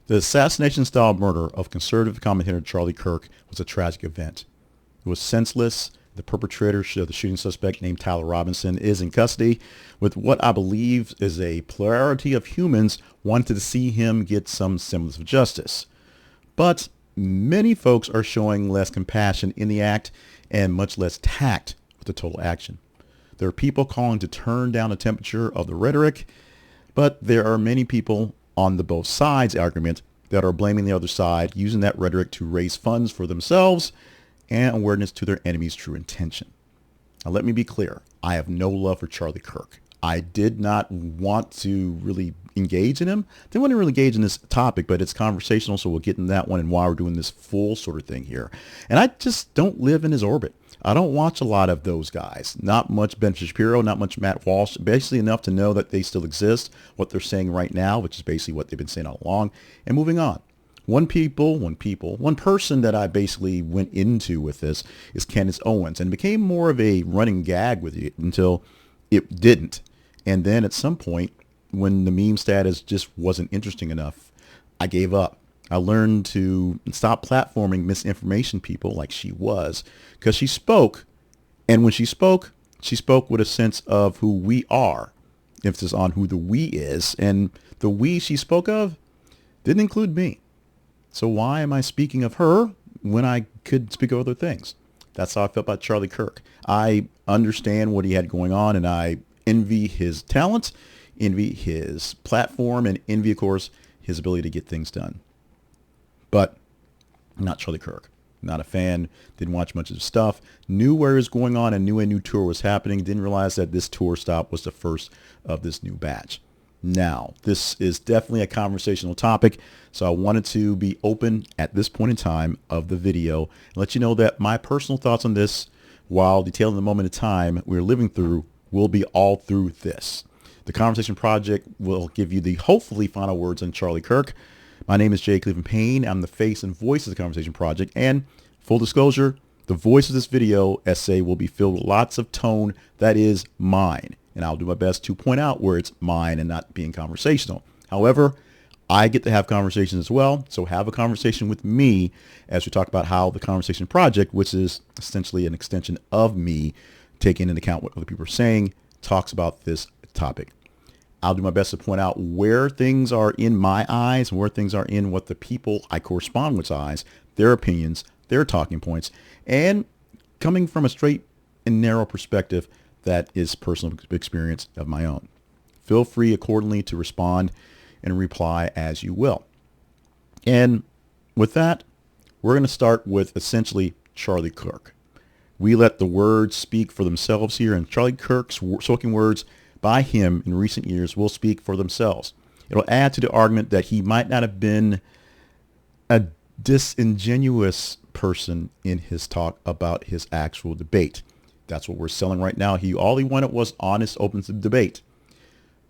The assassination-style murder of conservative commentator Charlie Kirk was a tragic event. It was senseless. The perpetrator of the shooting suspect named Tyler Robinson is in custody with what I believe is a plurality of humans wanted to see him get some semblance of justice. But many folks are showing less compassion in the act and much less tact with the total action. There are people calling to turn down the temperature of the rhetoric, but there are many people on the both sides argument that are blaming the other side, using that rhetoric to raise funds for themselves and awareness to their enemy's true intention. Now, let me be clear. I have no love for Charlie Kirk. I did not want to really engage in him. Didn't want to really engage in this topic, but it's conversational, so we'll get in that one and why we're doing this full sort of thing here. And I just don't live in his orbit. I don't watch a lot of those guys. Not much Ben Shapiro, not much Matt Walsh. Basically enough to know that they still exist, what they're saying right now, which is basically what they've been saying all along, and moving on. One person that I basically went into with this is Candace Owens, and became more of a running gag with it until it didn't. And then at some point, when the meme status just wasn't interesting enough, I gave up. I learned to stop platforming misinformation people like she was, because she spoke, and when she spoke with a sense of who we are, emphasis on who the we is, and the we she spoke of didn't include me. So why am I speaking of her when I could speak of other things? That's how I felt about Charlie Kirk. I understand what he had going on, and I envy his talent, envy his platform, and envy, of course, his ability to get things done. But not Charlie Kirk. Not a fan. Didn't watch much of his stuff. Knew where it was going on and knew a new tour was happening. Didn't realize that this tour stop was the first of this new batch. Now, this is definitely a conversational topic, so I wanted to be open at this point in time of the video and let you know that my personal thoughts on this, while detailing the moment of time we're living through, will be all through this. The Conversation Project will give you the hopefully final words on Charlie Kirk. My name is Jay Cleveland Payne. I'm the face and voice of the Conversation Project, and full disclosure, the voice of this video essay will be filled with lots of tone that is mine. And I'll do my best to point out where it's mine and not being conversational. However, I get to have conversations as well. So have a conversation with me as we talk about how the Conversation Project, which is essentially an extension of me taking into account what other people are saying, talks about this topic. I'll do my best to point out where things are in my eyes and where things are in what the people I correspond with's eyes, their opinions, their talking points, and coming from a straight and narrow perspective that is personal experience of my own. Feel free accordingly to respond and reply as you will. And with that, we're going to start with essentially Charlie Kirk. We let the words speak for themselves here, and Charlie Kirk's spoken words by him in recent years will speak for themselves. It'll add to the argument that he might not have been a disingenuous person in his talk about his actual debate. That's what we're selling right now. All he wanted was honest, open debate.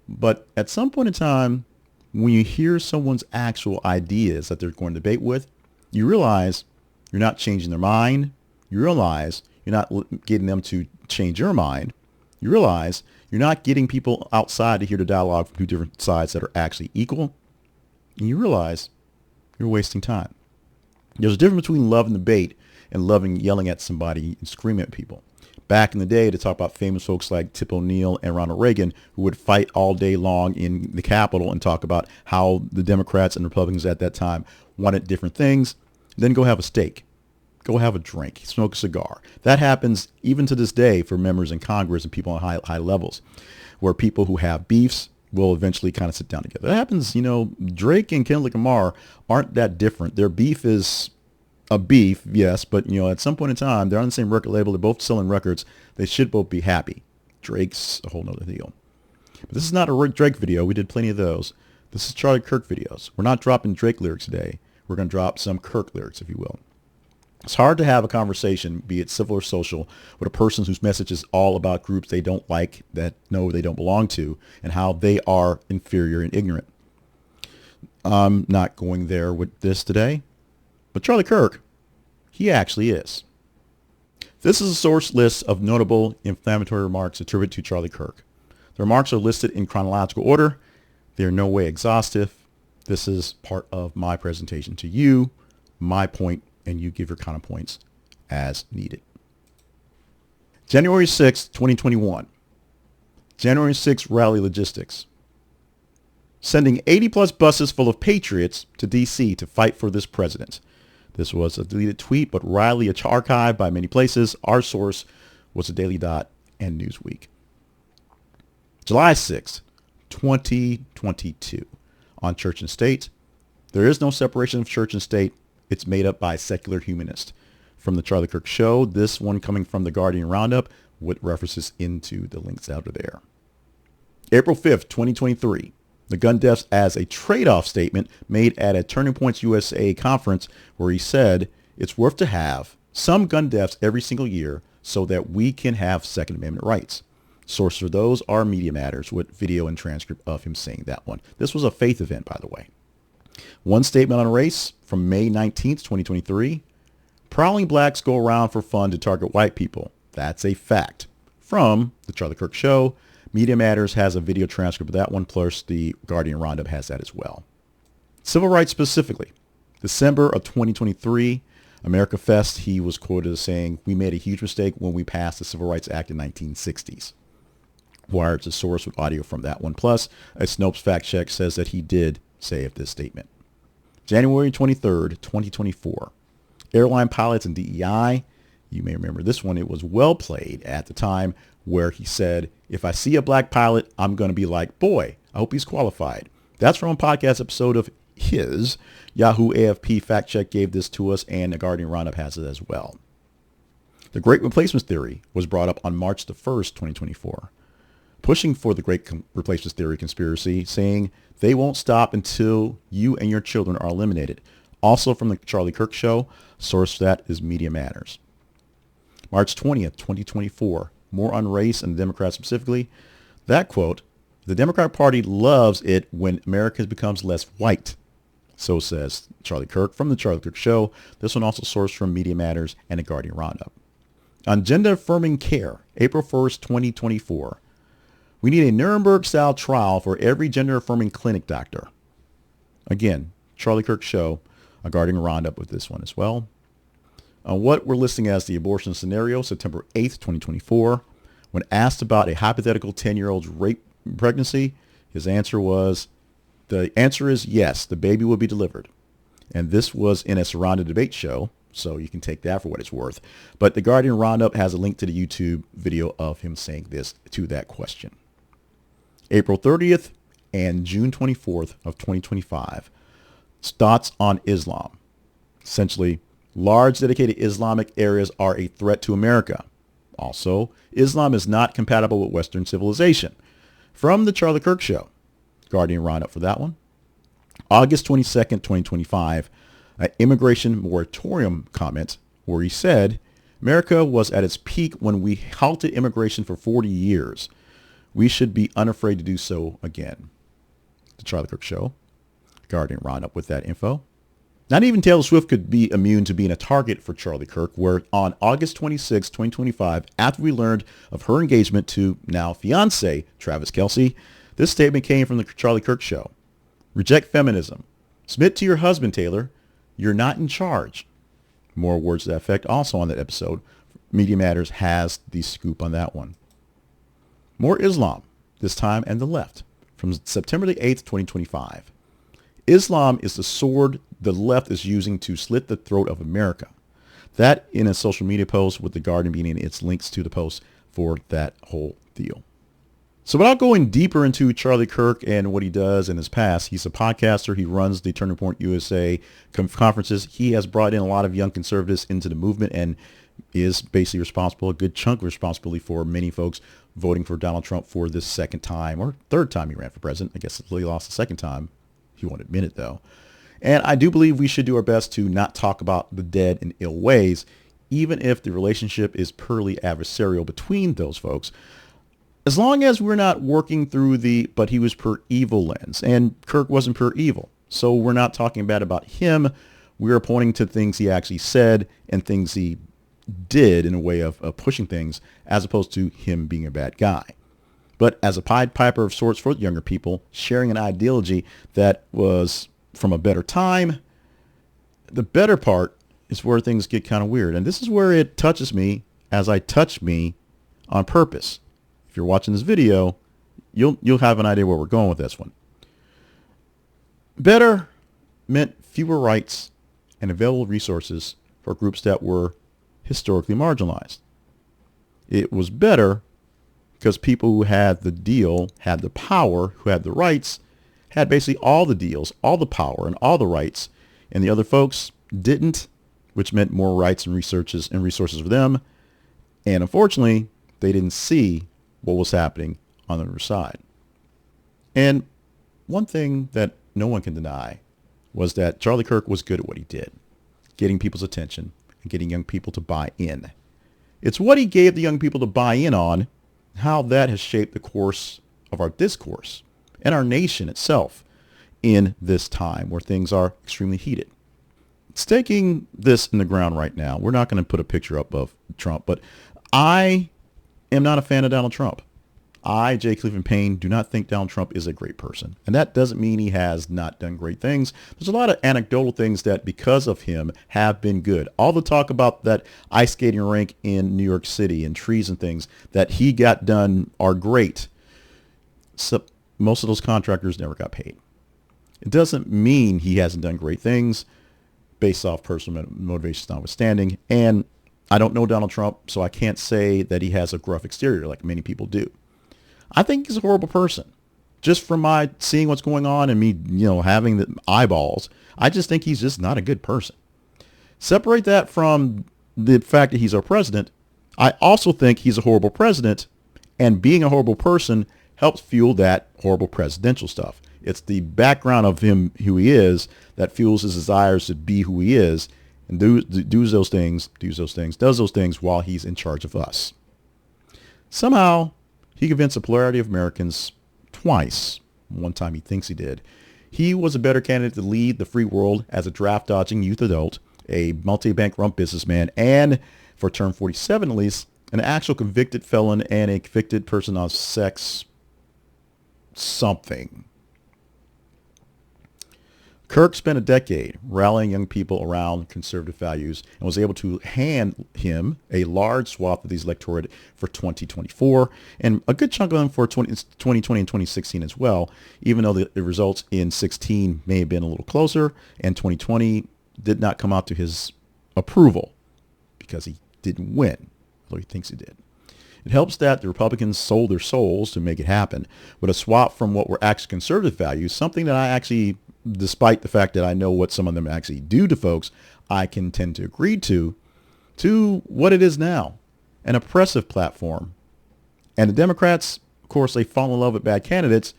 But at some point in time, when you hear someone's actual ideas that they're going to debate with, you realize you're not changing their mind. You realize you're not getting them to change your mind. You realize you're not getting people outside to hear the dialogue from two different sides that are actually equal. And you realize you're wasting time. There's a difference between loving debate and loving yelling at somebody and screaming at people. Back in the day, to talk about famous folks like Tip O'Neill and Ronald Reagan, who would fight all day long in the Capitol and talk about how the Democrats and Republicans at that time wanted different things, then go have a steak, go have a drink, smoke a cigar. That happens even to this day for members in Congress and people on high levels, where people who have beefs will eventually kind of sit down together. That happens, Drake and Kendrick Lamar aren't that different. Their beef is a beef, yes, but at some point in time, they're on the same record label. They're both selling records. They should both be happy. Drake's a whole nother deal. But this is not a Drake video. We did plenty of those. This is Charlie Kirk videos. We're not dropping Drake lyrics today. We're going to drop some Kirk lyrics, if you will. It's hard to have a conversation, be it civil or social, with a person whose message is all about groups they don't like, that know they don't belong to, and how they are inferior and ignorant. I'm not going there with this today. But Charlie Kirk, he actually is. This is a source list of notable inflammatory remarks attributed to Charlie Kirk. The remarks are listed in chronological order. They are no way exhaustive. This is part of my presentation to you, my point, and you give your counterpoints as needed. January 6th, 2021. January 6th rally logistics. Sending 80 plus buses full of patriots to D.C. to fight for this president. This was a deleted tweet, but Riley archived by many places. Our source was the Daily Dot and Newsweek. July 6th, 2022. On church and state. There is no separation of church and state. It's made up by secular humanists. From the Charlie Kirk Show, this one coming from the Guardian Roundup with references into the links out of there. April 5th, 2023. The gun deaths as a trade-off statement made at a Turning Points USA conference where he said it's worth to have some gun deaths every single year so that we can have Second Amendment rights. Source for those are Media Matters with video and transcript of him saying that one. This was a faith event, by the way. One statement on race from May 19th, 2023. Prowling blacks go around for fun to target white people. That's a fact. From the Charlie Kirk Show. Media Matters has a video transcript of that one, plus the Guardian Roundup has that as well. Civil rights specifically. December of 2023, America Fest, he was quoted as saying, "We made a huge mistake when we passed the Civil Rights Act in 1960s. Wired's a source with audio from that one. Plus, a Snopes fact check says that he did say of this statement. January 23rd, 2024. Airline pilots and DEI. You may remember this one. It was well played at the time where he said, if I see a black pilot, I'm going to be like, boy, I hope he's qualified. That's from a podcast episode of his. Yahoo AFP fact check gave this to us, and the Guardian Roundup has it as well. The Great Replacement Theory was brought up on March the 1st, 2024. Pushing for the Great Replacement Theory conspiracy, saying they won't stop until you and your children are eliminated. Also from the Charlie Kirk Show, source that is Media Matters. March 20th, 2024. More on race and the Democrats specifically. That quote, the Democrat Party loves it when America becomes less white. So says Charlie Kirk from the Charlie Kirk Show. This one also sourced from Media Matters and the Guardian Roundup. On gender affirming care, April 1st, 2024. We need a Nuremberg-style trial for every gender affirming clinic doctor. Again, Charlie Kirk Show, a Guardian Roundup with this one as well. On what we're listing as the abortion scenario, September 8th, 2024. When asked about a hypothetical 10-year-old's rape pregnancy, his answer was, the answer is yes, the baby will be delivered. And this was in a surrounded debate show, so you can take that for what it's worth. But the Guardian Roundup has a link to the YouTube video of him saying this to that question. April 30th and June 24th of 2025. Thoughts on Islam. Essentially, large dedicated Islamic areas are a threat to America. Also, Islam is not compatible with Western civilization. From the Charlie Kirk Show. Guardian Roundup for that one. August 22nd, 2025. An immigration moratorium comment where he said, America was at its peak when we halted immigration for 40 years. We should be unafraid to do so again. The Charlie Kirk Show. Guardian Roundup with that info. Not even Taylor Swift could be immune to being a target for Charlie Kirk, where on August 26, 2025, after we learned of her engagement to now fiancé Travis Kelce, this statement came from the Charlie Kirk Show. Reject feminism. Submit to your husband, Taylor. You're not in charge. More words to that effect also on that episode. Media Matters has the scoop on that one. More Islam, this time and the left, from September the 8th, 2025. Islam is the sword the left is using to slit the throat of America. That in a social media post with the Guardian being in its links to the post for that whole deal. So without going deeper into Charlie Kirk and what he does in his past, he's a podcaster. He runs the Turning Point USA conferences. He has brought in a lot of young conservatives into the movement and is basically responsible, a good chunk of responsibility for many folks voting for Donald Trump for this second time or third time he ran for president. I guess he lost the second time. He won't admit it, though. And I do believe we should do our best to not talk about the dead in ill ways, even if the relationship is purely adversarial between those folks, as long as we're not working through the but he was pure evil lens. And Kirk wasn't pure evil. So we're not talking bad about him. We're pointing to things he actually said and things he did in a way of pushing things, as opposed to him being a bad guy. But as a Pied Piper of sorts for the younger people, sharing an ideology that was from a better time. The better part is where things get kind of weird. And this is where it touches me as I touch me on purpose. If you're watching this video, you'll have an idea where we're going with this one. Better meant fewer rights and available resources for groups that were historically marginalized. It was better because people who had the deal, had the power, who had the rights, had basically all the deals, all the power, and all the rights, and the other folks didn't, which meant more rights and resources for them. And unfortunately, they didn't see what was happening on the other side. And one thing that no one can deny was that Charlie Kirk was good at what he did, getting people's attention and getting young people to buy in. It's what he gave the young people to buy in on, how that has shaped the course of our discourse and our nation itself in this time where things are extremely heated. Staking this in the ground right now, we're not going to put a picture up of Trump, but I am not a fan of Donald Trump. I, J. Cleveland Payne, do not think Donald Trump is a great person. And that doesn't mean he has not done great things. There's a lot of anecdotal things that, because of him, have been good. All the talk about that ice skating rink in New York City and trees and things that he got done are great. So most of those contractors never got paid. It doesn't mean he hasn't done great things based off personal motivations notwithstanding. And I don't know Donald Trump, so I can't say that he has a gruff exterior like many people do. I think he's a horrible person. Just from my seeing what's going on and me, having the eyeballs, I just think he's just not a good person. Separate that from the fact that he's our president. I also think he's a horrible president, and being a horrible person helps fuel that horrible presidential stuff. It's the background of him, who he is, that fuels his desires to be who he is and does those things while he's in charge of us. Somehow, he convinced a plurality of Americans twice, one time he thinks he did. He was a better candidate to lead the free world as a draft-dodging youth adult, a multi-bank run businessman, and, for term 47 at least, an actual convicted felon and a convicted person on sex something. Kirk spent a decade rallying young people around conservative values and was able to hand him a large swath of these electorate for 2024 and a good chunk of them for 2020 and 2016 as well, even though the results in 16 may have been a little closer and 2020 did not come out to his approval because he didn't win, although he thinks he did. It helps that the Republicans sold their souls to make it happen, but a swap from what were actually conservative values, something that I actually, despite the fact that I know what some of them actually do to folks, I can tend to agree to what it is now, an oppressive platform. And the Democrats, of course, they fall in love with bad candidates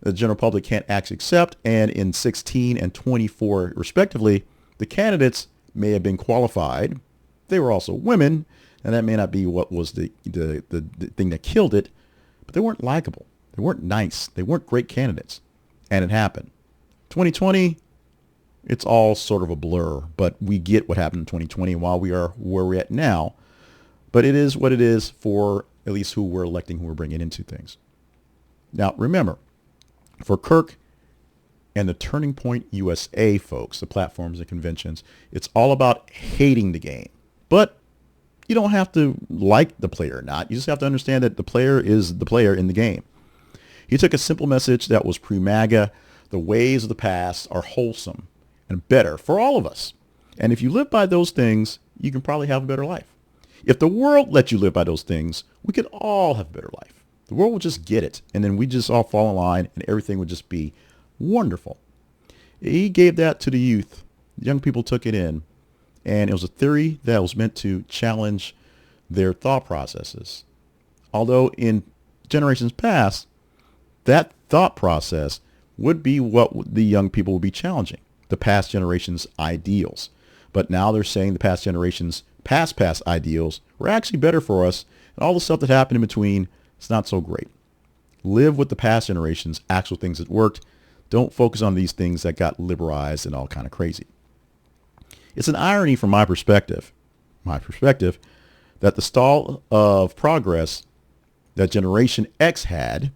the general public can't actually accept. And in 16 and 24, respectively, the candidates may have been qualified. They were also women, and that may not be what was the thing that killed it, but they weren't likable. They weren't nice. They weren't great candidates. And it happened. 2020, it's all sort of a blur, but we get what happened in 2020 while we are where we're at now. But it is what it is for at least who we're electing, who we're bringing into things. Now, remember, for Kirk and the Turning Point USA folks, the platforms and conventions, it's all about hating the game. But you don't have to like the player or not. You just have to understand that the player is the player in the game. He took a simple message that was pre-MAGA. The ways of the past are wholesome and better for all of us. And if you live by those things, you can probably have a better life. If the world let you live by those things, we could all have a better life. The world will just get it, and then we just all fall in line, and everything would just be wonderful. He gave that to the youth. Young people took it in, and it was a theory that was meant to challenge their thought processes. Although in generations past, that thought process would be what the young people would be challenging, the past generation's ideals. But now they're saying the past generation's past ideals were actually better for us, and all the stuff that happened in between is not so great. Live with the past generation's actual things that worked. Don't focus on these things that got liberalized and all kind of crazy. It's an irony from my perspective, that the stall of progress that Generation X had,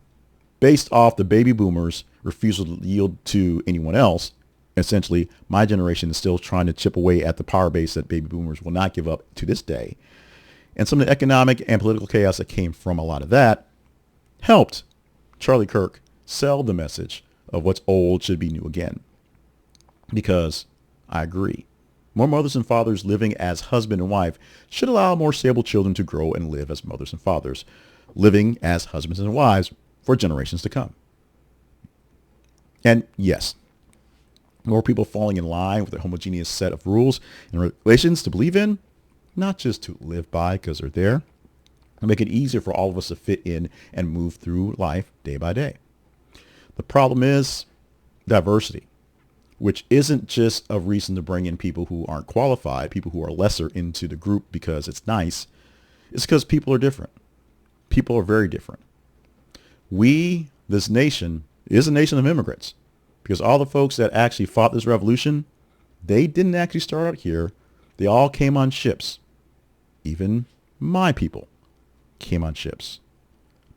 based off the baby boomers' refusal to yield to anyone else, Essentially, my generation is still trying to chip away at the power base that baby boomers will not give up to this day. And some of the economic and political chaos that came from a lot of that helped Charlie Kirk sell the message of what's old should be new again. Because I agree. More mothers and fathers living as husband and wife should allow more stable children to grow and live as mothers and fathers, living as husbands and wives for generations to come. And yes, more people falling in line with a homogeneous set of rules and regulations to believe in, not just to live by because they're there, and make it easier for all of us to fit in and move through life day by day. The problem is diversity, which isn't just a reason to bring in people who aren't qualified, people who are lesser into the group because it's nice. It's because people are different. People are very different. We, this nation, is a nation of immigrants because all the folks that actually fought this revolution, they didn't actually start out here. They all came on ships. Even my people came on ships.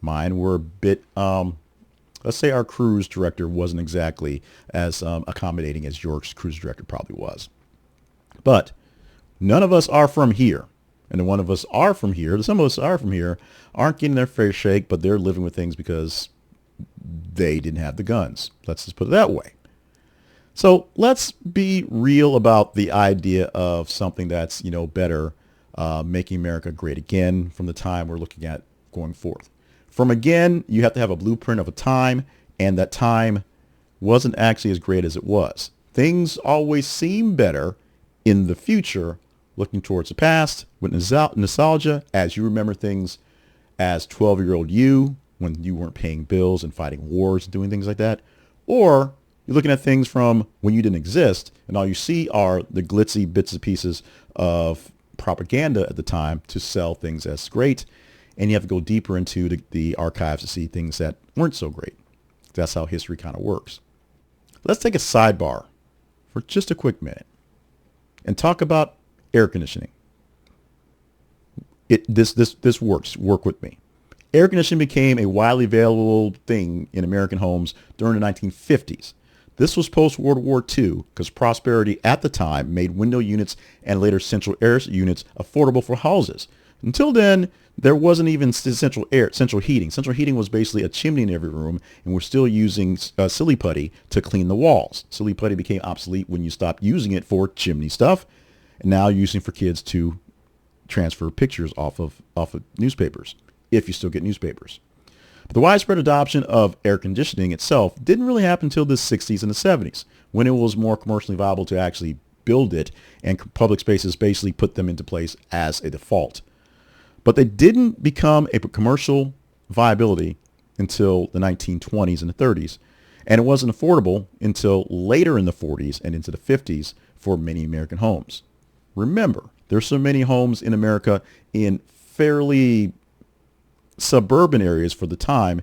Mine were a bit, let's say our cruise director wasn't exactly as accommodating as your cruise director probably was. But none of us are from here. And the one of us are from here, some of us are from here, aren't getting their fair shake, but they're living with things because they didn't have the guns. Let's just put it that way. So let's be real about the idea of something that's, better, making America great again from the time we're looking at going forth. From again, you have to have a blueprint of a time, and that time wasn't actually as great as it was. Things always seem better in the future, looking towards the past with nostalgia as you remember things as 12-year-old you when you weren't paying bills and fighting wars and doing things like that. Or you're looking at things from when you didn't exist and all you see are the glitzy bits and pieces of propaganda at the time to sell things as great. And you have to go deeper into the archives to see things that weren't so great. That's how history kind of works. Let's take a sidebar for just a quick minute and talk about air conditioning. This works. Work with me. Air conditioning became a widely available thing in American homes during the 1950s. This was post-World War II because prosperity at the time made window units and later central air units affordable for houses. Until then, there wasn't even central heating. Central heating was basically a chimney in every room, and we're still using silly putty to clean the walls. Silly putty became obsolete when you stopped using it for chimney stuff, and now using for kids to transfer pictures off of newspapers, if you still get newspapers. But the widespread adoption of air conditioning itself didn't really happen until the 60s and the 70s, when it was more commercially viable to actually build it, and public spaces basically put them into place as a default. But they didn't become a commercial viability until the 1920s and the 30s. And it wasn't affordable until later in the 40s and into the 50s for many American homes. Remember, there's so many homes in America in fairly suburban areas for the time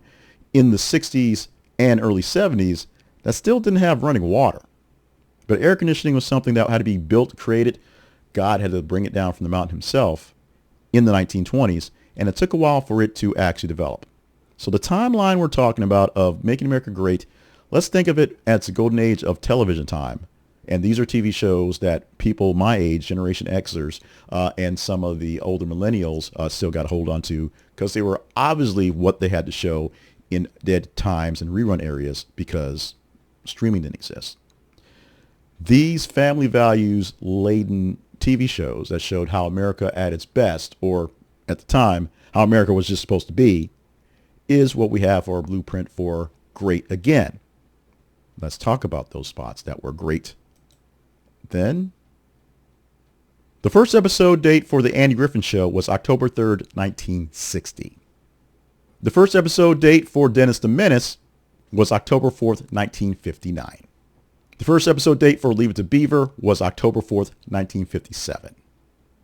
in the 60s and early 70s that still didn't have running water. But air conditioning was something that had to be built, created. God had to bring it down from the mountain himself in the 1920s, and it took a while for it to actually develop. So the timeline we're talking about of making America great, let's think of it as the golden age of television time. And these are TV shows that people my age, Generation Xers, and some of the older millennials still got a hold on to because they were obviously what they had to show in dead times and rerun areas because streaming didn't exist. These family values laden TV shows that showed how America at its best, or at the time, how America was just supposed to be, is what we have for our blueprint for great again. Let's talk about those spots that were great then. The first episode date for the Andy Griffin Show was October 3rd, 1960. The first episode date for Dennis the Menace was October 4th, 1959. The first episode date for Leave It to Beaver was October 4th, 1957.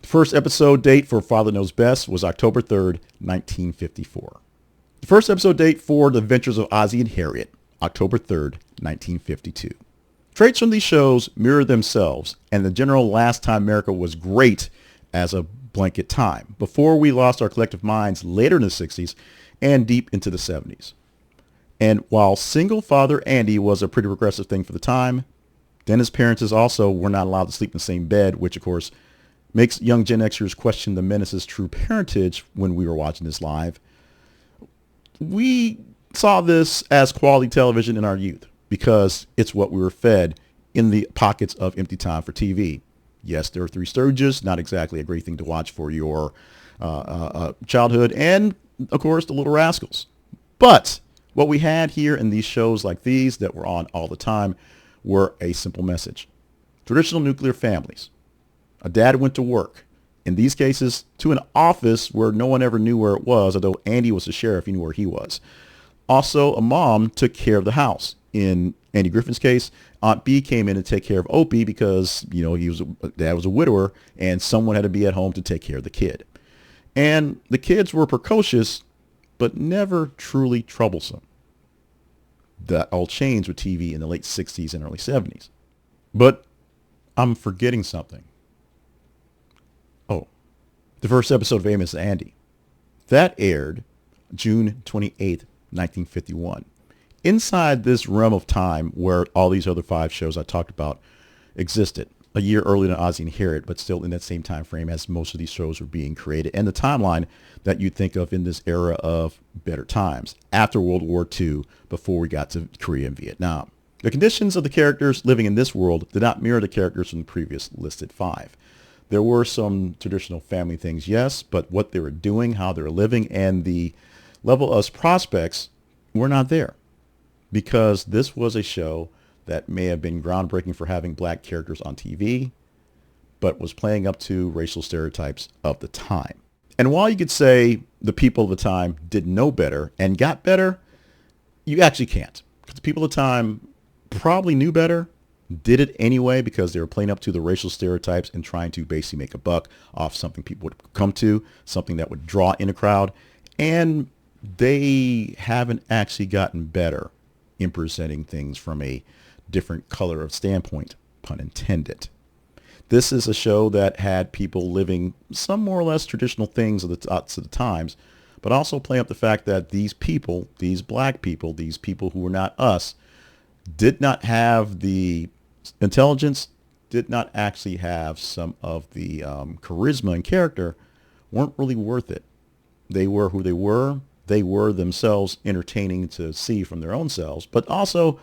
The first episode date for Father Knows Best was October 3rd, 1954. The first episode date for The Adventures of Ozzie and Harriet, October 3rd, 1952. Traits from these shows mirror themselves and the general last time America was great as a blanket time, before we lost our collective minds later in the 60s and deep into the 70s. And while single father Andy was a pretty progressive thing for the time, Then his parents also were not allowed to sleep in the same bed, which of course makes young Gen Xers question the Menace's true parentage when we were watching this live. We saw this as quality television in our youth because it's what we were fed in the pockets of empty time for TV. Yes, there are Three Stooges, not exactly a great thing to watch for your childhood, and of course the Little Rascals. But what we had here in these shows like these that were on all the time were a simple message. Traditional nuclear families. A dad went to work, in these cases, to an office where no one ever knew where it was, although Andy was the sheriff, he knew where he was. Also, a mom took care of the house. In Andy Griffin's case, Aunt B came in to take care of Opie because, dad was a widower and someone had to be at home to take care of the kid. And the kids were precocious, but never truly troublesome. That all changed with TV in the late 60s and early 70s. But I'm forgetting something. Oh, the first episode of Amos and Andy. That aired June 28th, 1951. Inside this realm of time where all these other 5 shows I talked about existed, a year earlier than Ozzie and Harriet, but still in that same time frame as most of these shows were being created, and the timeline that you think of in this era of better times, after World War II, before we got to Korea and Vietnam. The conditions of the characters living in this world did not mirror the characters from the previous listed 5. There were some traditional family things, yes, but what they were doing, how they were living, and the level of prospects were not there. Because this was a show that may have been groundbreaking for having black characters on TV, but was playing up to racial stereotypes of the time. And while you could say the people of the time didn't know better and got better, you actually can't. Because the people of the time probably knew better, did it anyway because they were playing up to the racial stereotypes and trying to basically make a buck off something people would come to, something that would draw in a crowd. And they haven't actually gotten better in presenting things from a different color of standpoint, pun intended. This is a show that had people living some more or less traditional things of the times, but also playing up the fact that these people, these black people, these people who were not us, did not have the intelligence, did not actually have some of the charisma and character, weren't really worth it. They were who they were. They were themselves entertaining to see from their own selves, but also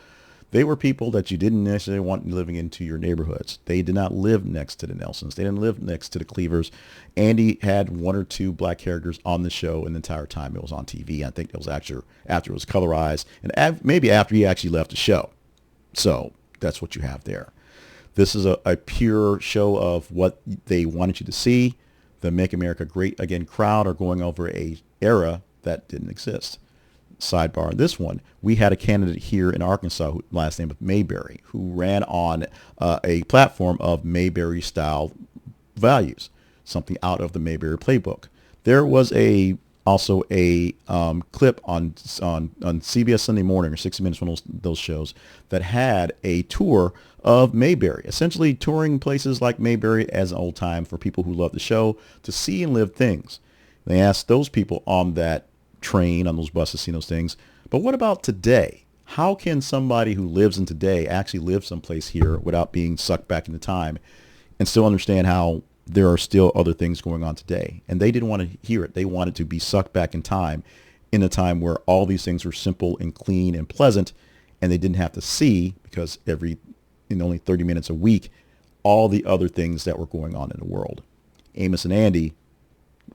they were people that you didn't necessarily want living into your neighborhoods. They did not live next to the Nelsons. They didn't live next to the Cleavers. Andy had 1 or 2 black characters on the show in the entire time it was on TV. I think it was actually after it was colorized and maybe after he actually left the show. So that's what you have there. This is a pure show of what they wanted you to see. The Make America Great Again crowd are going over a era that didn't exist. Sidebar, this one, we had a candidate here in Arkansas, last name of Mayberry, who ran on a platform of Mayberry-style values, something out of the Mayberry playbook. There was also a clip on CBS Sunday Morning or 60 Minutes, one of those shows, that had a tour of Mayberry, essentially touring places like Mayberry as an old time for people who love the show to see and live things. They asked those people on that train, on those buses, seeing those things, but what about today? How can somebody who lives in today actually live someplace here without being sucked back into time and still understand how there are still other things going on today? And they didn't want to hear it. They wanted to be sucked back in time, in a time where all these things were simple and clean and pleasant, and they didn't have to see, because in only 30 minutes a week, all the other things that were going on in the world. Amos and Andy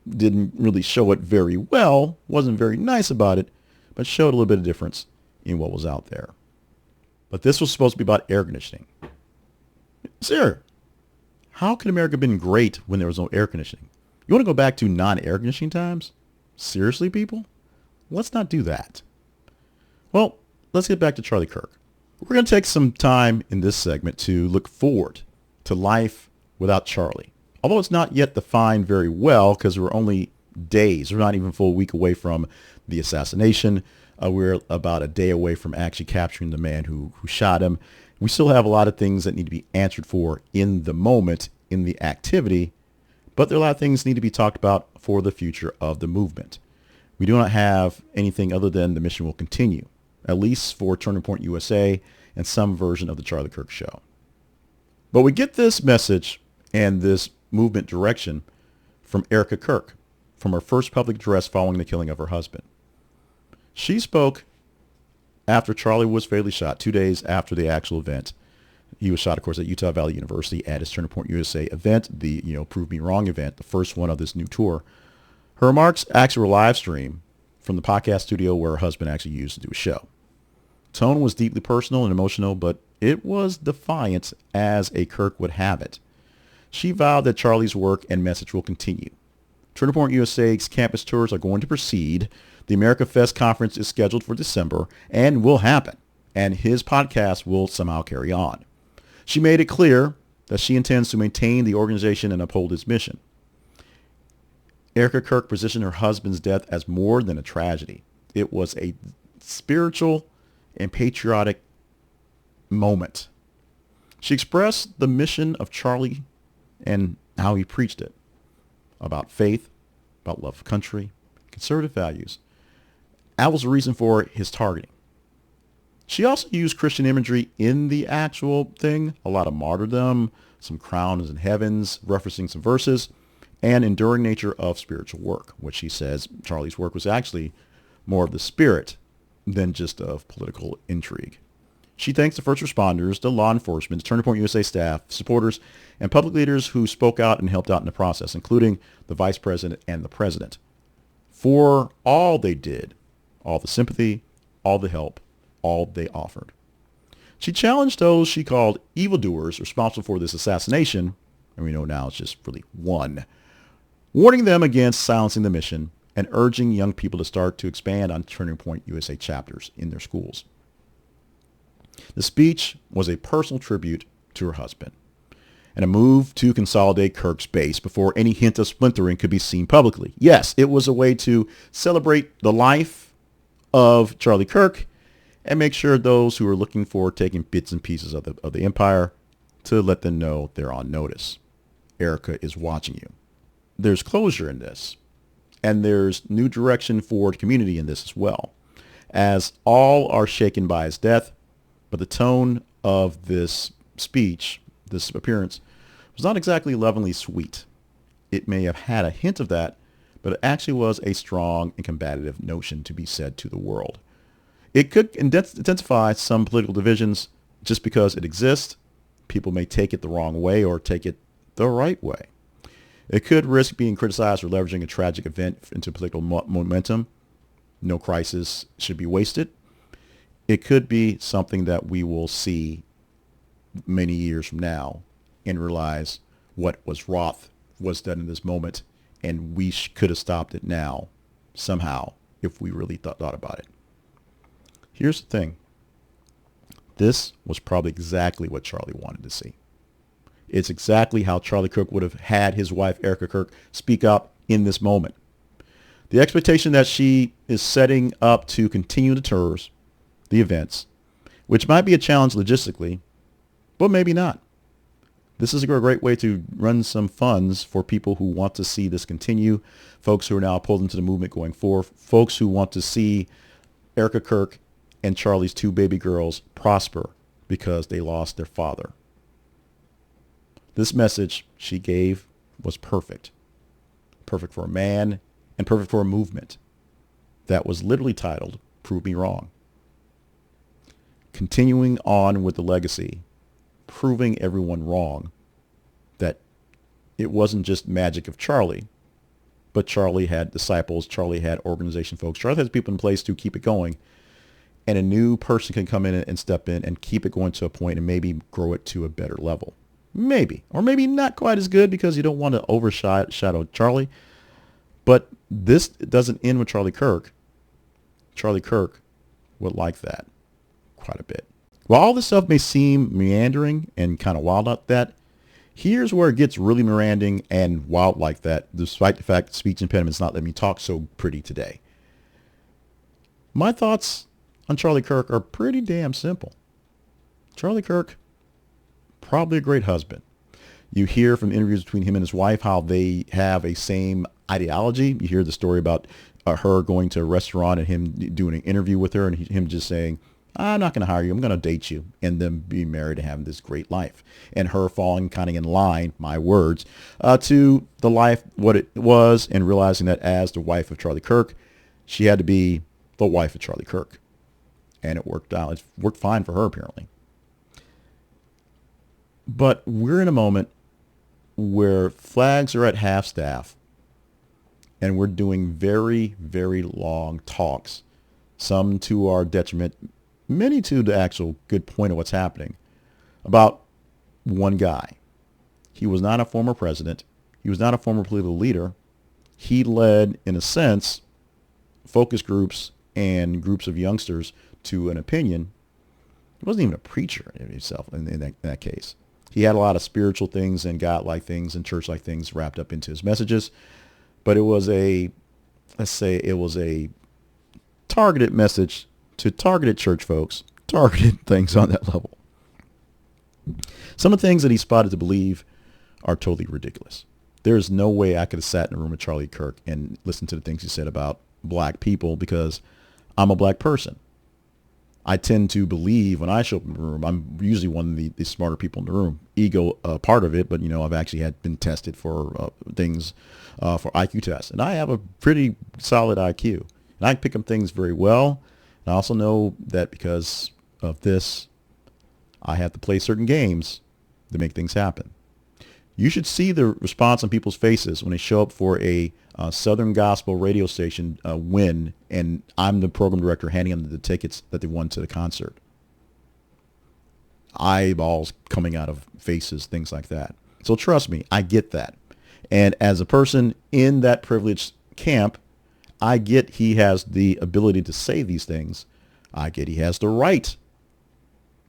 didn't really show it very well, wasn't very nice about it, but showed a little bit of difference in what was out there. But this was supposed to be about air conditioning. Sir, how could America have been great when there was no air conditioning? You want to go back to non-air conditioning times? Seriously, people? Let's not do that. Well, let's get back to Charlie Kirk. We're going to take some time in this segment to look forward to life without Charlie. Although it's not yet defined very well, because we're only days, we're not even a full week away from the assassination. We're about a day away from actually capturing the man who shot him. We still have a lot of things that need to be answered for in the moment, in the activity, but there are a lot of things that need to be talked about for the future of the movement. We do not have anything other than the mission will continue, at least for Turning Point USA and some version of the Charlie Kirk Show. But we get this message and this movement direction from Erica Kirk, from her first public address following the killing of her husband. She spoke after Charlie was fatally shot, 2 days after the actual event. He was shot, of course, at Utah Valley University at his Turning Point USA event, the Prove Me Wrong event, the first one of this new tour. Her remarks actually were live streamed from the podcast studio where her husband actually used to do a show. Tone was deeply personal and emotional, but it was defiant as a Kirk would have it. She vowed that Charlie's work and message will continue. Turning Point USA's campus tours are going to proceed. The America Fest conference is scheduled for December and will happen, and his podcast will somehow carry on. She made it clear that she intends to maintain the organization and uphold its mission. Erica Kirk positioned her husband's death as more than a tragedy. It was a spiritual and patriotic moment. She expressed the mission of Charlie and how he preached it, about faith, about love of country, conservative values. That was the reason for his targeting. She also used Christian imagery in the actual thing, a lot of martyrdom, some crowns and heavens, referencing some verses, and enduring nature of spiritual work, which she says Charlie's work was actually more of the spirit than just of political intrigue. She thanks the first responders, the law enforcement, the Turning Point USA staff, supporters, and public leaders who spoke out and helped out in the process, including the vice president and the president, for all they did, all the sympathy, all the help, all they offered. She challenged those she called evildoers responsible for this assassination, and we know now it's just really one, warning them against silencing the mission and urging young people to start to expand on Turning Point USA chapters in their schools. The speech was a personal tribute to her husband and a move to consolidate Kirk's base before any hint of splintering could be seen publicly. Yes, it was a way to celebrate the life of Charlie Kirk and make sure those who are looking for taking bits and pieces of the empire to let them know they're on notice. Erica is watching you. There's closure in this, and there's new direction for the community in this as well, as all are shaken by his death, but the tone of this speech, this appearance, was not exactly lovingly sweet. It may have had a hint of that, but it actually was a strong and combative notion to be said to the world. It could intensify some political divisions just because it exists. People may take it the wrong way or take it the right way. It could risk being criticized for leveraging a tragic event into political momentum. No crisis should be wasted. It could be something that we will see many years from now and realize what was wrought was done in this moment, and we could have stopped it now somehow if we really thought about it. Here's the thing. This was probably exactly what Charlie wanted to see. It's exactly how Charlie Kirk would have had his wife, Erica Kirk, speak up in this moment. The expectation that she is setting up to continue the tours, the events, which might be a challenge logistically, but maybe not. This is a great way to run some funds for people who want to see this continue, folks who are now pulled into the movement going forward, folks who want to see Erica Kirk and Charlie's two baby girls prosper because they lost their father. This message she gave was perfect. Perfect for a man and perfect for a movement that was literally titled, Prove Me Wrong. Continuing on with the legacy, proving everyone wrong, that it wasn't just magic of Charlie, but Charlie had disciples, Charlie had organization folks, Charlie has people in place to keep it going, and a new person can come in and step in and keep it going to a point and maybe grow it to a better level. Maybe, or maybe not quite as good because you don't want to overshadow Charlie, but this doesn't end with Charlie Kirk. Charlie Kirk would like that quite a bit. While all this stuff may seem meandering and kind of wild like that, here's where it gets really meandering and wild like that, despite the fact that speech impediments not letting me talk so pretty today. My thoughts on Charlie Kirk are pretty damn simple. Charlie Kirk, probably a great husband. You hear from interviews between him and his wife how they have a same ideology. You hear the story about her going to a restaurant and him doing an interview with her and him just saying I'm not going to hire you. I'm going to date you and then be married and having this great life. And her falling kind of in line, my words, to the life, what it was, and realizing that as the wife of Charlie Kirk, she had to be the wife of Charlie Kirk. And it worked out. It worked fine for her, apparently. But we're in a moment where flags are at half staff and we're doing very, very long talks, some to our detriment, many to the actual good point of what's happening, about one guy. He was not a former president. He was not a former political leader. He led, in a sense, focus groups and groups of youngsters to an opinion. He wasn't even a preacher himself in that case. He had a lot of spiritual things and God-like things and church-like things wrapped up into his messages. But it was a targeted message to targeted church folks, targeted things on that level. Some of the things that he spotted to believe are totally ridiculous. There is no way I could have sat in a room with Charlie Kirk and listened to the things he said about black people because I'm a black person. I tend to believe when I show up in the room, I'm usually one of the smarter people in the room. Ego, part of it, but I've actually been tested for things, for IQ tests, and I have a pretty solid IQ, and I pick up things very well. And I also know that because of this, I have to play certain games to make things happen. You should see the response on people's faces when they show up for a Southern Gospel radio station win, and I'm the program director handing them the tickets that they won to the concert. Eyeballs coming out of faces, things like that. So trust me, I get that. And as a person in that privileged camp, I get he has the ability to say these things. I get he has the right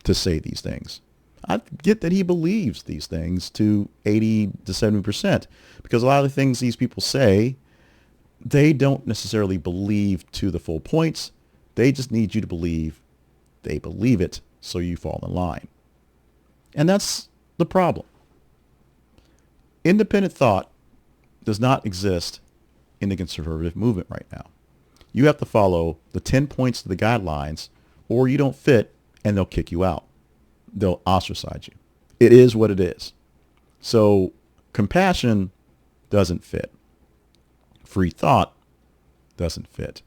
to say these things. I get that he believes these things to 80 to 70%, because a lot of the things these people say, they don't necessarily believe to the full points. They just need you to believe they believe it so you fall in line. And that's the problem. Independent thought does not exist in the conservative movement right now. You have to follow the 10 points of the guidelines or you don't fit and they'll kick you out. They'll ostracize you. It is what it is. So compassion doesn't fit. Free thought doesn't fit.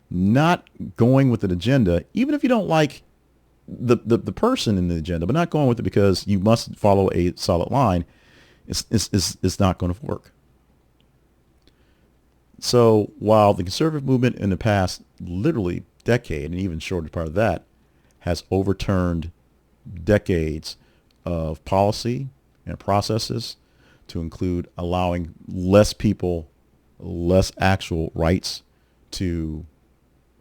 Not going with an agenda, even if you don't like the person in the agenda, but not going with it because you must follow a solid line, it's not going to work. So while the conservative movement in the past literally decade, and even shorter part of that, has overturned decades of policy and processes to include allowing less people, less actual rights to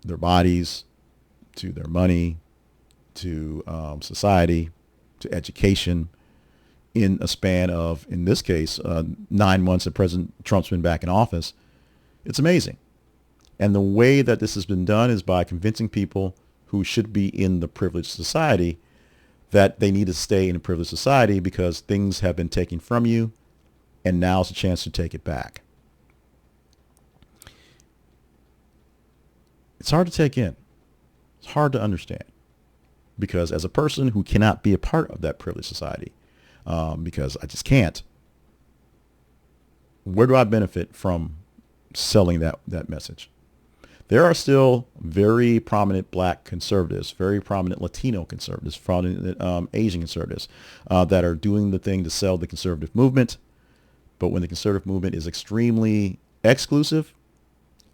their bodies, to their money, to society, to education, in a span of, in this case, 9 months that President Trump's been back in office. It's amazing. And the way that this has been done is by convincing people who should be in the privileged society that they need to stay in a privileged society because things have been taken from you and now's the chance to take it back. It's hard to take in. It's hard to understand because as a person who cannot be a part of that privileged society, because I just can't, where do I benefit from selling that message? There are still very prominent black conservatives, very prominent Latino conservatives, prominent Asian conservatives that are doing the thing to sell the conservative movement. But when the conservative movement is extremely exclusive,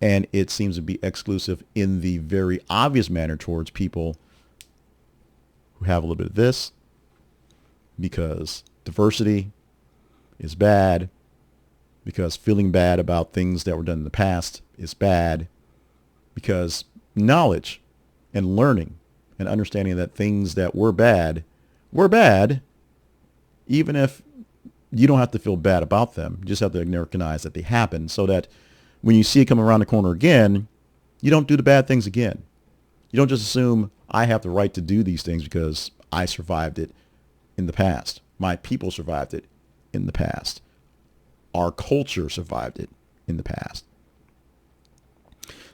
and it seems to be exclusive in the very obvious manner towards people who have a little bit of this, because diversity is bad, because feeling bad about things that were done in the past is bad, because knowledge and learning and understanding that things that were bad, even if you don't have to feel bad about them. You just have to recognize that they happened so that when you see it come around the corner again, you don't do the bad things again. You don't just assume I have the right to do these things because I survived it in the past. My people survived it in the past. Our culture survived it in the past.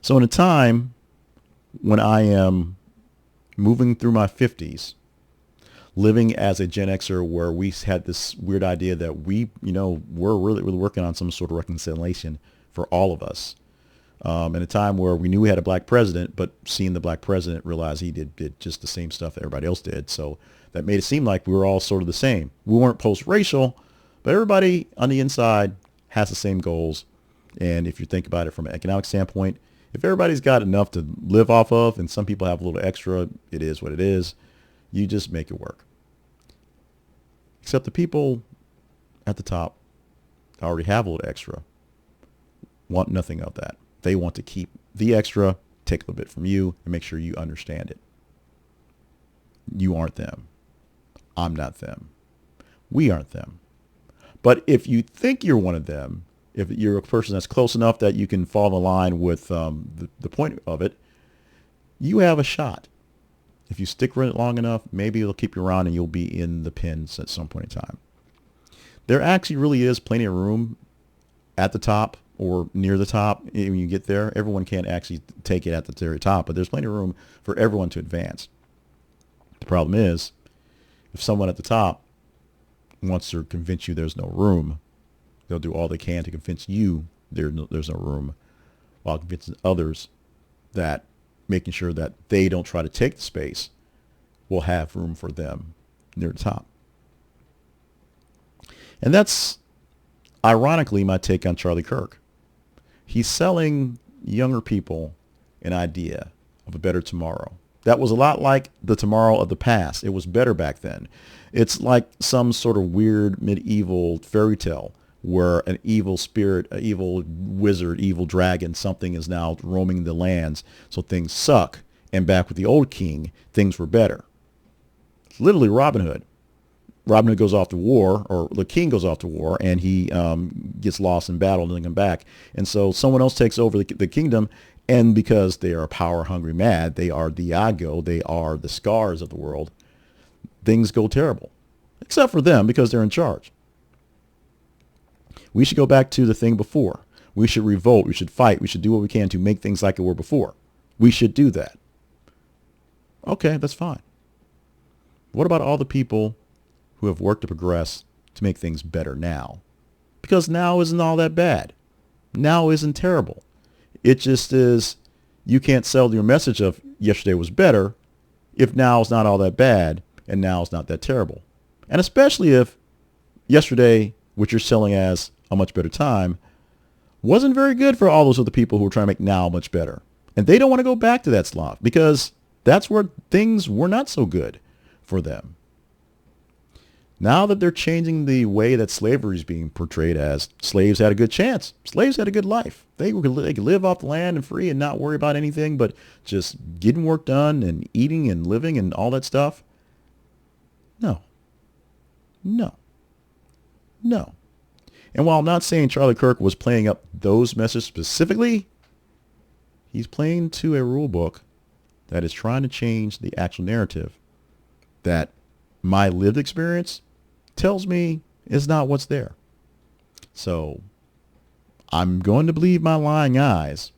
So in a time when I am moving through my 50s, living as a Gen Xer where we had this weird idea that we're really working on some sort of reconciliation for all of us. In a time where we knew we had a black president, but seeing the black president realized he did just the same stuff that everybody else did. So that made it seem like we were all sort of the same. We weren't post-racial, but everybody on the inside has the same goals. And if you think about it from an economic standpoint, if everybody's got enough to live off of and some people have a little extra, it is what it is. You just make it work. Except the people at the top already have a little extra, want nothing of that. They want to keep the extra, take a little bit from you, and make sure you understand it. You aren't them. I'm not them. We aren't them. But if you think you're one of them, if you're a person that's close enough that you can fall in line with the point of it, you have a shot. If you stick with it long enough, maybe it'll keep you around and you'll be in the pins at some point in time. There actually really is plenty of room at the top or near the top. When you get there, everyone can't actually take it at the very top, but there's plenty of room for everyone to advance. The problem is, if someone at the top wants to convince you there's no room, they'll do all they can to convince you there's no room, while convincing others that making sure that they don't try to take the space will have room for them near the top. And that's ironically my take on Charlie Kirk. He's selling younger people an idea of a better tomorrow. That was a lot like the tomorrow of the past. It was better back then. It's like some sort of weird medieval fairy tale where an evil spirit, an evil wizard, evil dragon, something is now roaming the lands. So things suck. And back with the old king, things were better. It's literally Robin Hood. Robin Hood goes off to war, or the king goes off to war, and he gets lost in battle and doesn't come back. And so someone else takes over the kingdom, and because they are power-hungry mad, they are the Iago, they are the scars of the world, things go terrible. Except for them, because they're in charge. We should go back to the thing before. We should revolt. We should fight. We should do what we can to make things like it were before. We should do that. Okay, that's fine. What about all the people who have worked to progress to make things better now? Because now isn't all that bad. Now isn't terrible. It just is, you can't sell your message of yesterday was better if now is not all that bad and now is not that terrible. And especially if yesterday, which you're selling as a much better time, wasn't very good for all those other people who were trying to make now much better. And they don't want to go back to that slump because that's where things were not so good for them. Now that they're changing the way that slavery is being portrayed as, slaves had a good chance. Slaves had a good life. They could live off the land and free and not worry about anything but just getting work done and eating and living and all that stuff. No. And while I'm not saying Charlie Kirk was playing up those messages specifically, he's playing to a rule book that is trying to change the actual narrative that my lived experience tells me is not what's there. So I'm going to believe my lying eyes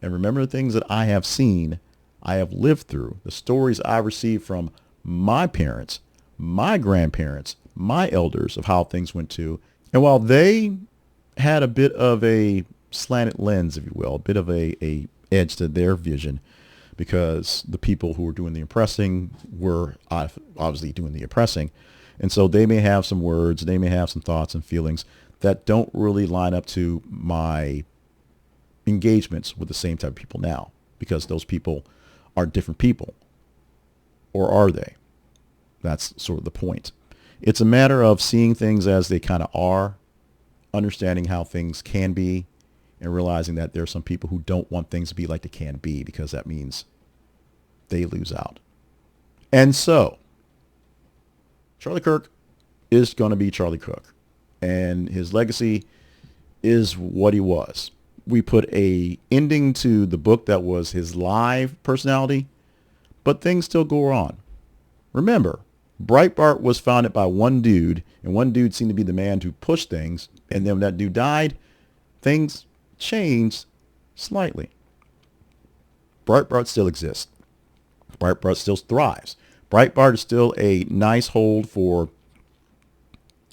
and remember the things that I have seen, I have lived through, the stories I've received from my parents, my grandparents, my elders of how things went to. And while they had a bit of a slanted lens, if you will, a bit of a edge to their vision, because the people who were doing the oppressing were obviously doing the oppressing. And so they may have some words, they may have some thoughts and feelings that don't really line up to my engagements with the same type of people now, because those people are different people. Or are they? That's sort of the point. It's a matter of seeing things as they kind of are, understanding how things can be, and realizing that there are some people who don't want things to be like they can be, because that means they lose out. And so Charlie Kirk is going to be Charlie Kirk, and his legacy is what he was. We put a ending to the book that was his live personality, but things still go on. Remember, Breitbart was founded by one dude, and one dude seemed to be the man to push things, and then when that dude died, things changed slightly. Breitbart still exists. Breitbart still thrives. Breitbart is still a nice hold for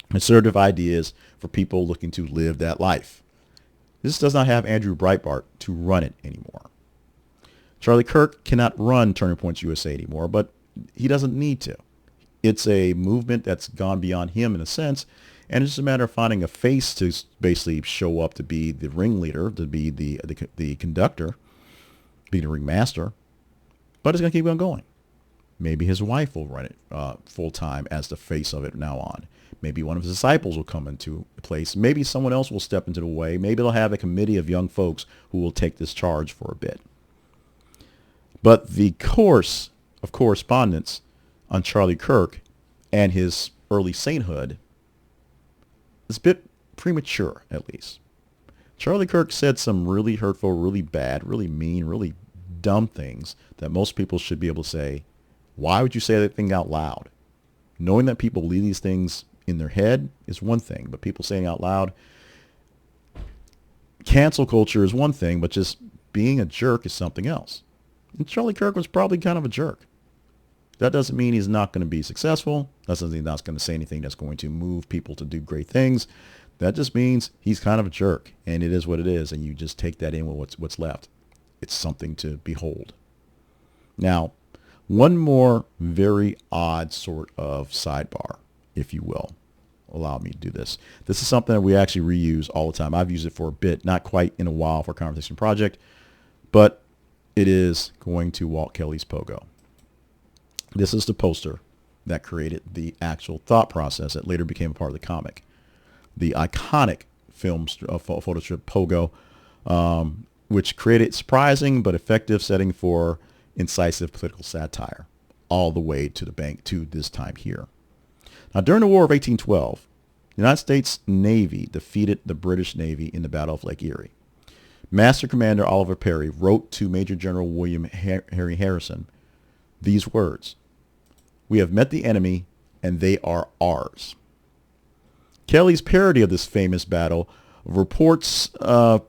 conservative ideas for people looking to live that life. This does not have Andrew Breitbart to run it anymore. Charlie Kirk cannot run Turning Points USA anymore, but he doesn't need to. It's a movement that's gone beyond him in a sense, and it's just a matter of finding a face to basically show up to be the ringleader, to be the conductor, be the ringmaster. But it's going to keep on going. Maybe his wife will run it full time as the face of it now on. Maybe one of his disciples will come into place. Maybe someone else will step into the way. Maybe they'll have a committee of young folks who will take this charge for a bit. But the course of correspondence on Charlie Kirk and his early sainthood is a bit premature, at least. Charlie Kirk said some really hurtful, really bad, really mean, really dumb things that most people should be able to say. Why would you say that thing out loud? Knowing that people believe these things in their head is one thing, but people saying out loud, cancel culture is one thing, but just being a jerk is something else. And Charlie Kirk was probably kind of a jerk. That doesn't mean he's not going to be successful. That doesn't mean he's not going to say anything that's going to move people to do great things. That just means he's kind of a jerk, and it is what it is, and you just take that in with what's left. It's something to behold. Now, one more very odd sort of sidebar, if you will. Allow me to do this. This is something that we actually reuse all the time. I've used it for a bit, not quite in a while for a conversation project, but it is going to Walt Kelly's Pogo. This is the poster that created the actual thought process that later became a part of the comic. The iconic film photo strip Pogo, which created surprising but effective setting for incisive political satire, all the way to the bank to this time here. Now, during the War of 1812, the United States Navy defeated the British Navy in the Battle of Lake Erie. Master Commander Oliver Perry wrote to Major General William Henry Harrison these words: "We have met the enemy, and they are ours." Kelly's parody of this famous battle reports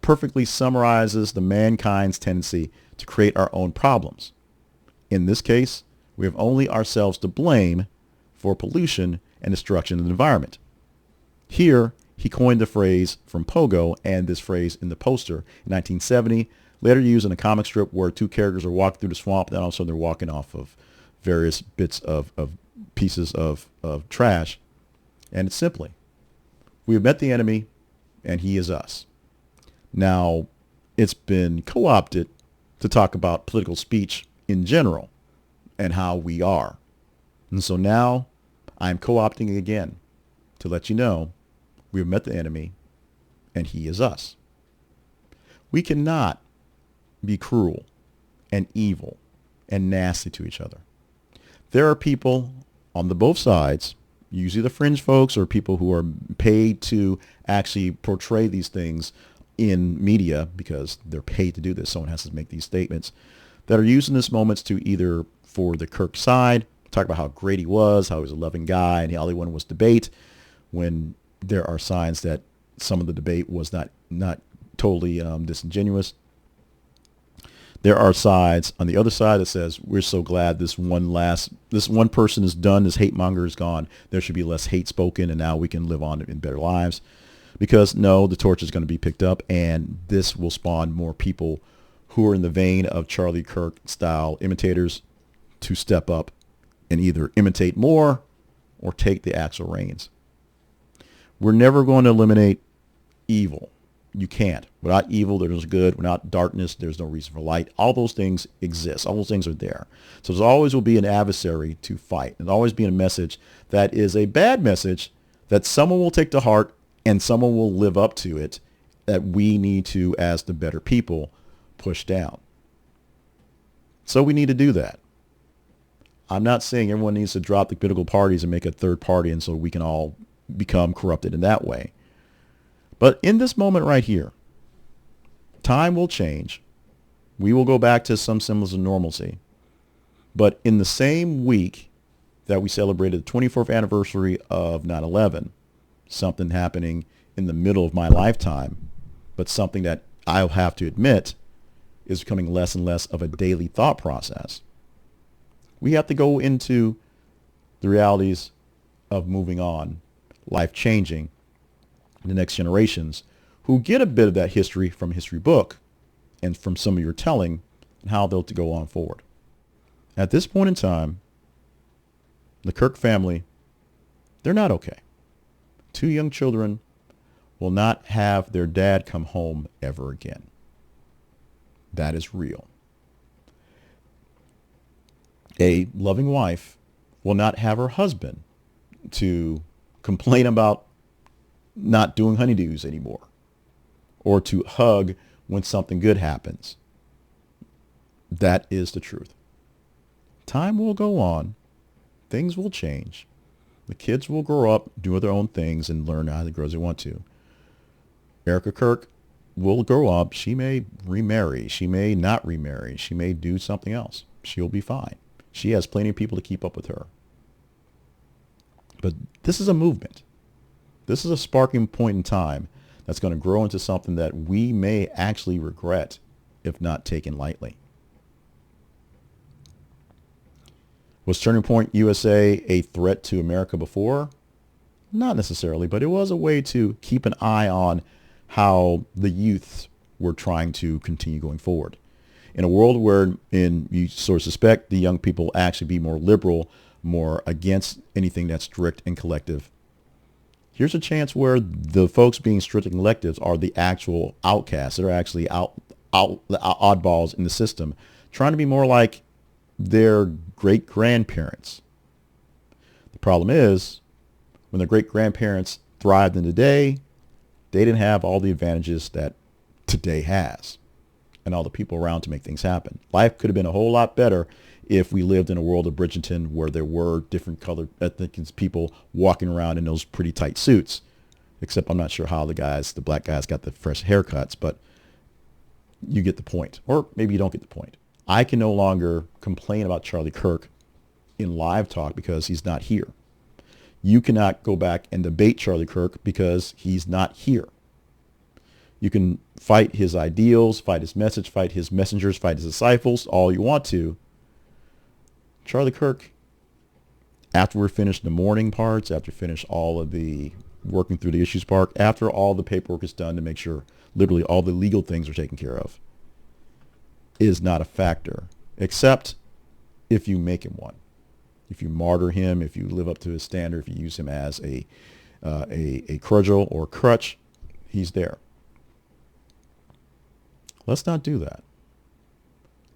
perfectly summarizes the mankind's tendency to create our own problems. In this case, we have only ourselves to blame for pollution and destruction of the environment. Here, he coined the phrase from Pogo and this phrase in the poster in 1970, later used in a comic strip where two characters are walking through the swamp, and then all of a sudden they're walking off of various bits of pieces of trash. And it's simply, we have met the enemy, and he is us. Now, it's been co-opted to talk about political speech in general and how we are. And so now I'm co-opting again to let you know we have met the enemy, and he is us. We cannot be cruel and evil and nasty to each other. There are people on the both sides, usually the fringe folks or people who are paid to actually portray these things in media because they're paid to do this. Someone has to make these statements that are using this moments to either for the Kirk side, talk about how great he was, how he was a loving guy, and all he wanted was debate, when there are signs that some of the debate was not totally disingenuous. There are sides on the other side that says, we're so glad this one person is done, this hate monger is gone. There should be less hate spoken, and now we can live on in better lives. Because no, the torch is going to be picked up, and this will spawn more people who are in the vein of Charlie Kirk style imitators to step up and either imitate more or take the actual reins. We're never going to eliminate evil. You can't. Without evil, there's good. Without darkness, there's no reason for light. All those things exist. All those things are there. So there always will be an adversary to fight. There's always be a message that is a bad message that someone will take to heart and someone will live up to it, that we need to, as the better people, push down. So we need to do that. I'm not saying everyone needs to drop the political parties and make a third party and so we can all become corrupted in that way. But in this moment right here, time will change. We will go back to some semblance of normalcy. But in the same week that we celebrated the 24th anniversary of 9/11, something happening in the middle of my lifetime, but something that I'll have to admit is becoming less and less of a daily thought process. We have to go into the realities of moving on, life changing, the next generations who get a bit of that history from a history book and from some of your telling and how they'll to go on forward. At this point in time, the Kirk family, they're not okay. 2 young children will not have their dad come home ever again. That is real. A loving wife will not have her husband to complain about not doing honeydews anymore or to hug when something good happens. That is the truth. Time will go on. Things will change. The kids will grow up, do their own things, and learn how to grow as they want to. Erica Kirk will grow up. She may remarry. She may not remarry. She may do something else. She'll be fine. She has plenty of people to keep up with her. But this is a movement. This is a sparking point in time that's going to grow into something that we may actually regret if not taken lightly. Was Turning Point USA a threat to America before? Not necessarily, but it was a way to keep an eye on how the youths were trying to continue going forward. In a world where you sort of suspect the young people actually be more liberal, more against anything that's strict and collective, here's a chance where the folks being strict and collectives are the actual outcasts. They're actually the oddballs in the system, trying to be more like their great-grandparents. The problem is, when their great-grandparents thrived in the day, they didn't have all the advantages that today has and all the people around to make things happen. Life could have been a whole lot better if we lived in a world of Bridgerton where there were different colored ethnic people walking around in those pretty tight suits. Except I'm not sure how the black guys got the fresh haircuts, but you get the point. Or maybe you don't get the point. I can no longer complain about Charlie Kirk in live talk because he's not here. You cannot go back and debate Charlie Kirk because he's not here. You can fight his ideals, fight his message, fight his messengers, fight his disciples, all you want to. Charlie Kirk, after we're finished the mourning parts, after finish all of the working through the issues part, after all the paperwork is done to make sure literally all the legal things are taken care of, is not a factor, except if you make him one. If you martyr him, if you live up to his standard, if you use him as a cudgel or crutch, he's there. Let's not do that.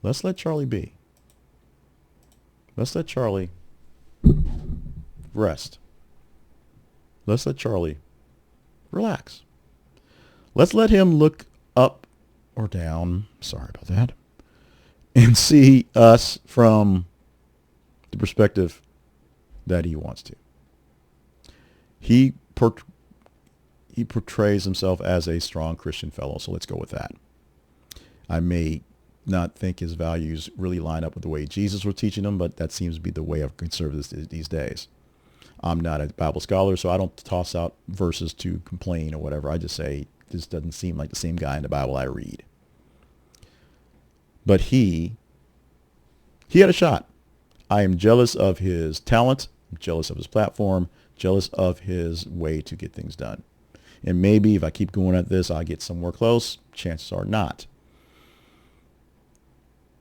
Let's let Charlie be. Let's let Charlie rest. Let's let Charlie relax. Let's let him look up or down, sorry about that, and see us from the perspective that he wants to. He portrays himself as a strong Christian fellow, so let's go with that. I may not think his values really line up with the way Jesus was teaching them, but that seems to be the way of conservatives these days. I'm not a Bible scholar, so I don't toss out verses to complain or whatever. I just say, this doesn't seem like the same guy in the Bible I read. But he had a shot. I am jealous of his talent, jealous of his platform, jealous of his way to get things done. And maybe if I keep going at this, I'll get somewhere close. Chances are not.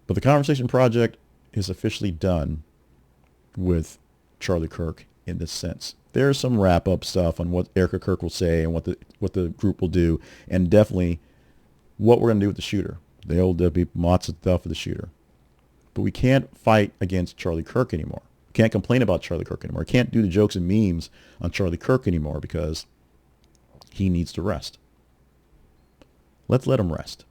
But the Conversation Project is officially done with Charlie Kirk in this sense. There's some wrap-up stuff on what Erica Kirk will say and what the group will do, and definitely what we're going to do with the shooter. There'll be lots of stuff with the shooter. But we can't fight against Charlie Kirk anymore. We can't complain about Charlie Kirk anymore. We can't do the jokes and memes on Charlie Kirk anymore because he needs to rest. Let's let him rest.